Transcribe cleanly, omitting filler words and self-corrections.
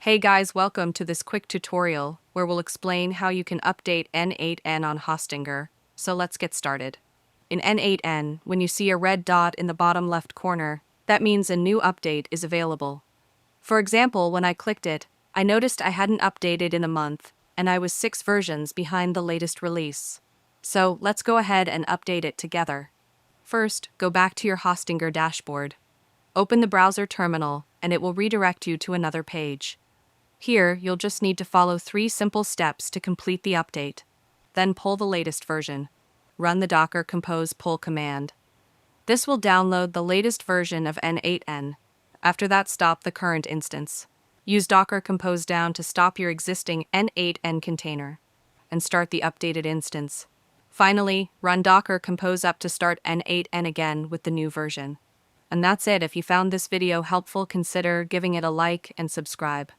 Hey guys, welcome to this quick tutorial where we'll explain how you can update N8n on Hostinger. So let's get started. In N8n, when you see a red dot in the bottom left corner, that means a new update is available. For example, when I clicked it, I noticed I hadn't updated in a month, and I was 6 versions behind the latest release. So let's go ahead and update it together. First, go back to your Hostinger dashboard. Open the browser terminal, and it will redirect you to another page. Here, you'll just need to follow 3 simple steps to complete the update. Then pull the latest version. Run the docker compose pull command. This will download the latest version of N8n. After that, stop the current instance. Use docker compose down to stop your existing N8n container and start the updated instance. Finally, run docker compose up to start N8n again with the new version. And that's it. If you found this video helpful, consider giving it a like and subscribe.